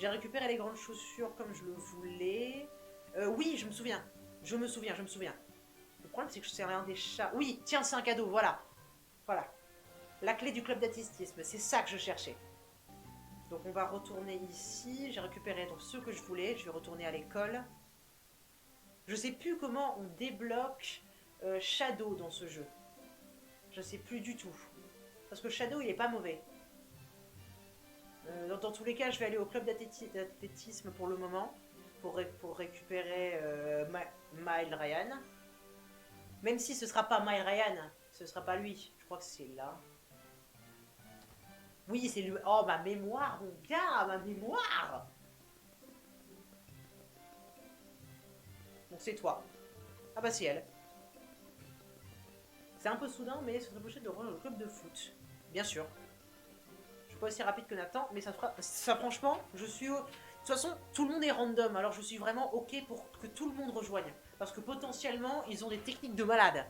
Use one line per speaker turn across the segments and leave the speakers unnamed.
J'ai récupéré les grandes chaussures comme je le voulais. Oui, je me souviens. Je me souviens. Le problème, c'est que je sais rien des chats. Oui, tiens, c'est un cadeau, voilà. Voilà. La clé du club d'athlétisme, c'est ça que je cherchais. Donc on va retourner ici. J'ai récupéré donc ce que je voulais. Je vais retourner à l'école. Je sais plus comment on débloque Shadow dans ce jeu. Je sais plus du tout. Parce que Shadow, il est pas mauvais. Dans tous les cas, je vais aller au club d'athlétisme pour le moment. Pour récupérer Mile Ryan. Même si ce sera pas Mile Ryan. Ce sera pas lui. Je crois que c'est là. Oui, c'est lui. Oh, ma mémoire, mon gars, ma mémoire. Donc c'est toi. Ah bah c'est elle. C'est un peu soudain, mais ce serait possible de rejoindre le club de foot. Bien sûr. Je suis pas aussi rapide que Nathan, mais ça fera. Ça, franchement, je suis. De toute façon, tout le monde est random, alors je suis vraiment ok pour que tout le monde rejoigne. Parce que potentiellement, ils ont des techniques de malade.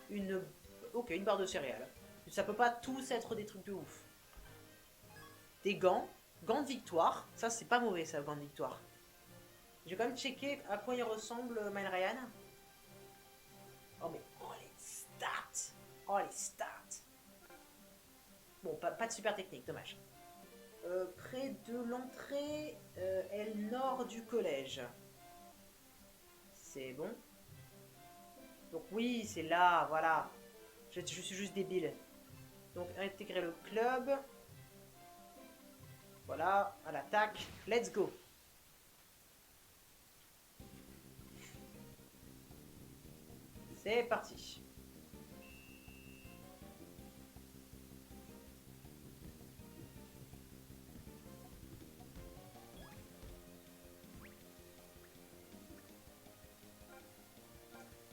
Une. Ok, une barre de céréales. Ça peut pas tous être des trucs de ouf. Des gants. Gants de victoire. Ça, c'est pas mauvais, ça, gants de victoire. Je vais quand même checker à quoi il ressemble Mile Ryan. Oh, mais. Oh, les stats. Oh, les stats. Bon, pas de super technique, dommage. Près de l'entrée aile nord du collège. C'est bon. Donc oui, c'est là, voilà. Je suis juste débile. Donc intégrer le club. Voilà, à l'attaque. Let's go. C'est parti.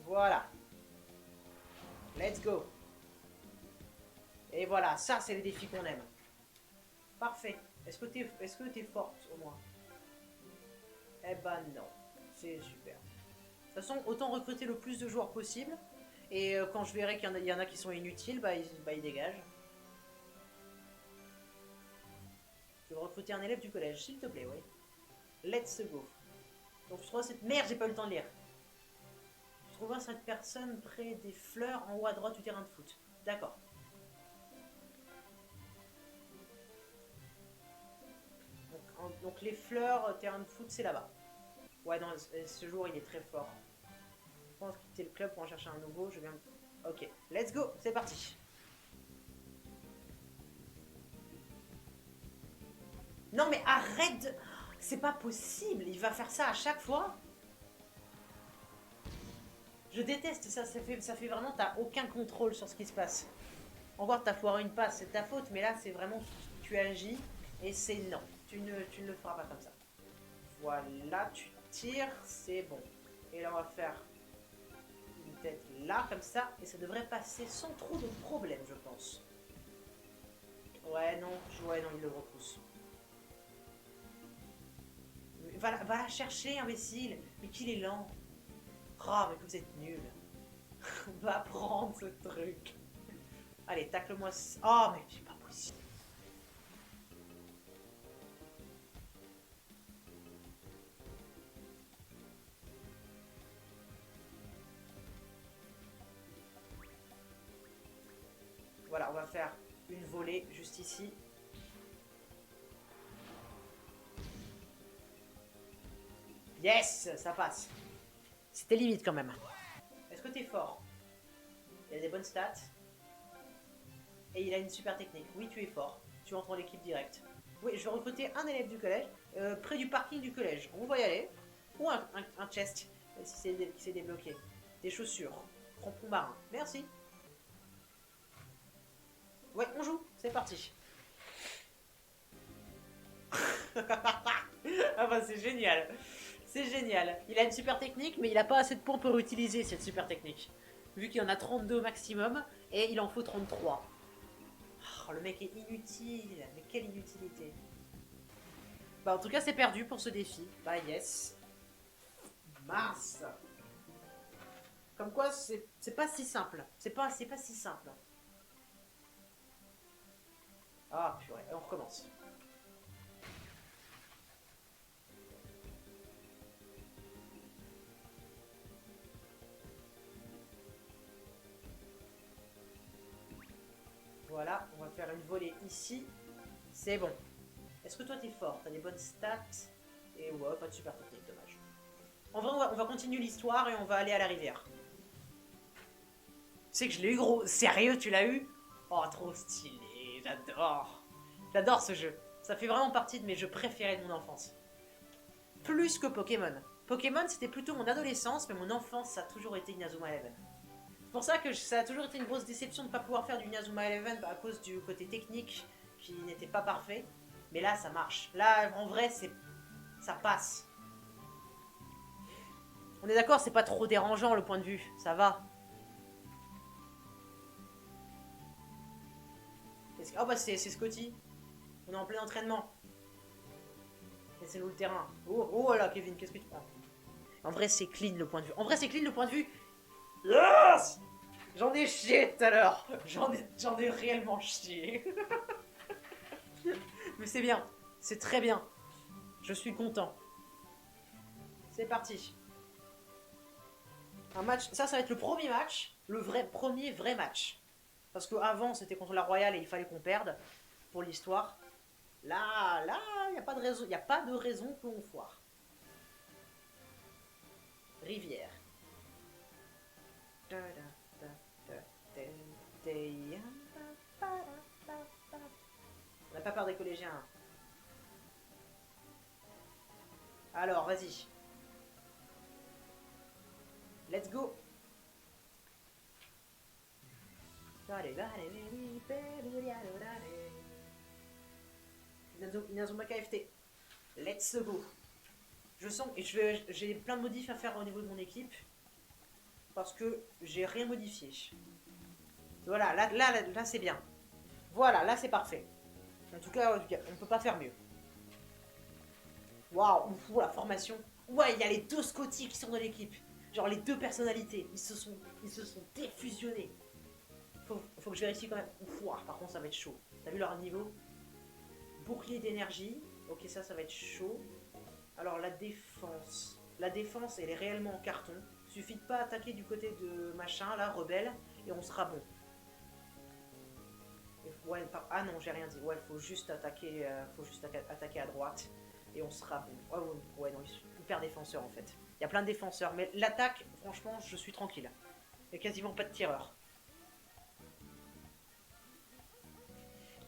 Voilà. Let's go. Et voilà, ça c'est les défis qu'on aime. Parfait. Est-ce que t'es forte au moins? Eh ben non. C'est super. De toute façon, autant recruter le plus de joueurs possible. Et quand je verrai qu'il y en a qui sont inutiles, ils dégagent. Je veux recruter un élève du collège, s'il te plaît, oui. Let's go. Donc je trouve cette... Merde, j'ai pas eu le temps de lire. Je trouve cette personne près des fleurs en haut à droite du terrain de foot. D'accord. Donc les fleurs, terrain de foot, c'est là-bas. Ouais, non, ce jour, il est très fort. Je pense quitter le club pour en chercher un nouveau. Je viens... Ok, let's go, c'est parti. Non mais arrête de... C'est pas possible, il va faire ça à chaque fois. Je déteste ça, ça fait vraiment... T'as aucun contrôle sur ce qui se passe. Encore, t'as foiré une passe, c'est ta faute, mais là, c'est vraiment... Tu agis, et c'est non. Tu ne le feras pas comme ça. Voilà, tu tires, c'est bon. Et là, on va faire une tête là, comme ça, et ça devrait passer sans trop de problème, je pense. Ouais, non, il le repousse. Va la chercher, imbécile. Mais qu'il est lent. Oh, mais que vous êtes nul. Va prendre ce truc. Allez, tacle-moi. Oh, mais c'est pas possible. Voilà, on va faire une volée juste ici. Yes, ça passe. C'était limite quand même. Est-ce que t'es fort? Il a des bonnes stats. Et il a une super technique. Oui, tu es fort. Tu entres en l'équipe directe. Oui, je vais recruter un élève du collège, près du parking du collège. On va y aller. Ou un chest, si qui s'est débloqué. Des chaussures. Crampons marins. Merci. Ouais, on joue. C'est parti. Ah bah c'est génial. C'est génial. Il a une super technique, mais il a pas assez de points pour utiliser cette super technique. Vu qu'il y en a 32 au maximum, et il en faut 33. Oh, le mec est inutile. Mais quelle inutilité. Bah en tout cas c'est perdu pour ce défi. Bah yes. Mince. Comme quoi c'est pas si simple. C'est pas si simple. Ah, purée, on recommence. Voilà, on va faire une volée ici. C'est bon. Est-ce que toi t'es fort? T'as des bonnes stats? Et ouais, pas de super technique, dommage. En vrai, on va continuer l'histoire et on va aller à la rivière. Tu sais que je l'ai eu, gros. Sérieux, tu l'as eu? Oh, trop stylé. J'adore. J'adore ce jeu. Ça fait vraiment partie de mes jeux préférés de mon enfance. Plus que Pokémon. Pokémon, c'était plutôt mon adolescence, mais mon enfance, ça a toujours été Inazuma Eleven. C'est pour ça que ça a toujours été une grosse déception de ne pas pouvoir faire du Inazuma Eleven à cause du côté technique qui n'était pas parfait. Mais là, ça marche. Là, en vrai, ça passe. On est d'accord, c'est pas trop dérangeant le point de vue. Ça va. Oh bah c'est Scotty. On est en plein entraînement. Laissez-nous le terrain. Oh là, Kevin, qu'est-ce que tu prends? En vrai, c'est clean le point de vue. En vrai, c'est clean le point de vue. Yes! J'en ai chié tout à l'heure. J'en ai réellement chié. Mais c'est bien. C'est très bien. Je suis content. C'est parti. Un match. Ça va être le premier match. Le premier vrai match. Parce qu'avant, c'était contre la Royale et il fallait qu'on perde. Pour l'histoire. Là, il n'y a pas de raison. Il a pas de raison qu'on foire. Rivière. On n'a pas peur des collégiens. Alors, vas-y. Let's go. Inazuma KFT. Let's go. Je sens et j'ai plein de modifs à faire au niveau de mon équipe. Parce que j'ai rien modifié. Voilà, là c'est bien. Voilà, là c'est parfait. En tout cas, on peut pas faire mieux. Waouh, la formation. Ouais, il y a les deux Scotty qui sont dans l'équipe. Genre les deux personnalités. Ils se sont défusionnés. Faut que je vérifie quand même. Ouf, par contre, ça va être chaud. T'as vu leur niveau? Bouclier d'énergie. Ok, ça va être chaud. Alors, la défense. La défense, elle est réellement en carton. Suffit de pas attaquer du côté de machin, là, rebelle, et on sera bon. Ouais, ah non, j'ai rien dit. Ouais, faut juste attaquer à droite, et on sera bon. Ouais, non, ils sont hyper défenseurs, en fait. Il y a plein de défenseurs, mais l'attaque, franchement, je suis tranquille. Il n'y a quasiment pas de tireur.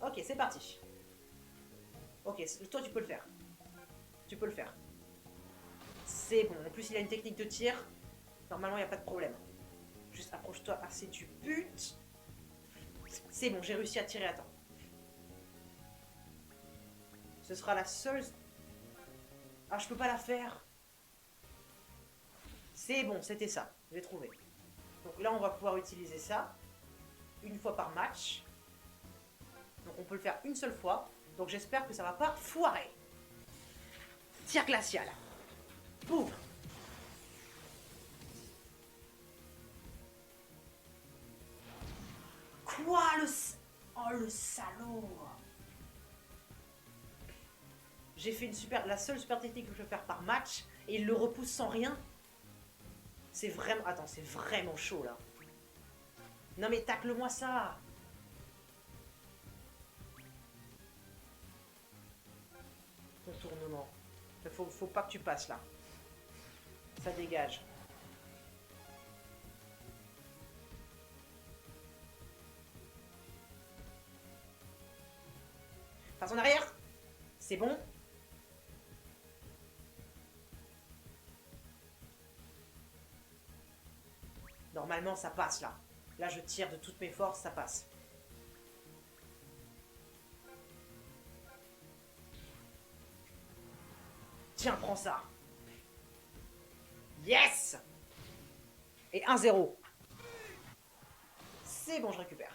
Ok, c'est parti. Ok, toi, tu peux le faire. Tu peux le faire. C'est bon. En plus, il a une technique de tir. Normalement, il n'y a pas de problème. Juste approche-toi assez du but. C'est bon, j'ai réussi à tirer à temps. Ce sera la seule... Ah, je peux pas la faire. C'est bon, c'était ça. J'ai trouvé. Donc là, on va pouvoir utiliser ça. Une fois par match. Donc on peut le faire une seule fois. Donc j'espère que ça va pas foirer. Tir glacial. Boum. Quoi le... Oh le salaud. J'ai fait la seule super technique que je peux faire par match. Et il le repousse sans rien. C'est vraiment... Attends, c'est vraiment chaud là. Non mais tacle-moi ça. Contournement. Faut pas que tu passes là. Ça dégage. Passe en arrière. C'est bon. Normalement, ça passe là. Là, je tire de toutes mes forces, ça passe. Tiens, prends ça. Yes. Et 1-0. C'est bon, je récupère.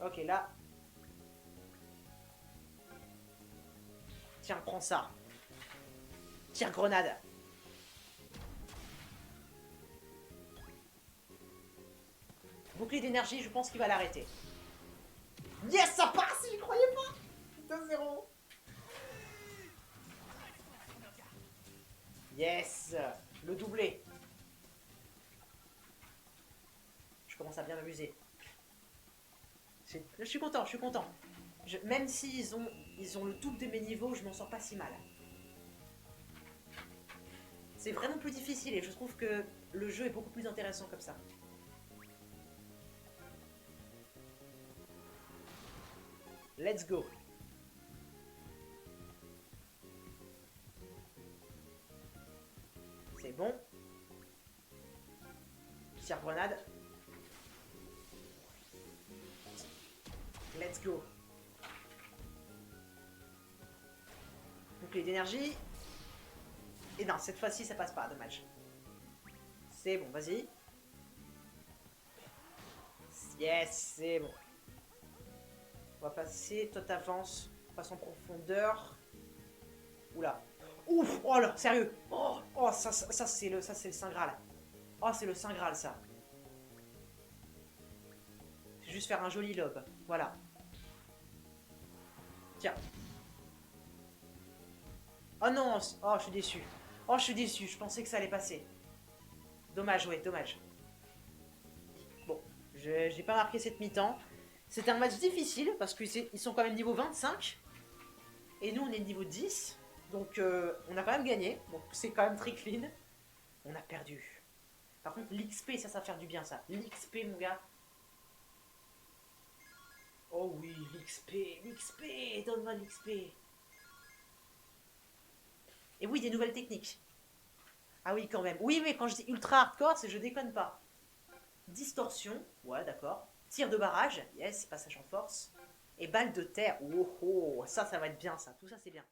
Ok, là. Tiens, prends ça. Tire-grenade. Bouclier d'énergie, je pense qu'il va l'arrêter. Yes, ça passe, j'y croyais pas. 2-0. Yes, le doublé. Je commence à bien m'amuser. Je suis content, je suis content. Même s'ils ont le double de mes niveaux, je m'en sors pas si mal. C'est vraiment plus difficile et je trouve que le jeu est beaucoup plus intéressant comme ça. Let's go. C'est bon. Tire-grenade. Let's go. Bouclier d'énergie. Et non, cette fois-ci, ça passe pas, dommage. C'est bon, vas-y. Yes, c'est bon. On va passer, toi t'avances, on passe en profondeur. Oula. Ouf, oh là, sérieux. Oh, ça c'est le Saint Graal. Oh, c'est le Saint Graal, ça. C'est juste faire un joli lob. Voilà. Tiens. Oh non, oh, je suis déçu. Oh, je suis déçu, je pensais que ça allait passer. Dommage, ouais, dommage. Bon, j'ai pas marqué cette mi-temps. C'était un match difficile, parce qu'ils sont quand même niveau 25. Et nous, on est niveau 10. Donc, on a quand même gagné. Donc, c'est quand même très clean. On a perdu. Par contre, l'XP, ça va faire du bien, ça. L'XP, mon gars. Oh oui, l'XP, donne-moi l'XP. Et oui, des nouvelles techniques. Ah oui, quand même. Oui, mais quand je dis ultra hardcore, c'est je déconne pas. Distorsion, ouais, d'accord. Tir de barrage, yes, passage en force. Et balle de terre, oh oh, ça va être bien, ça. Tout ça, c'est bien.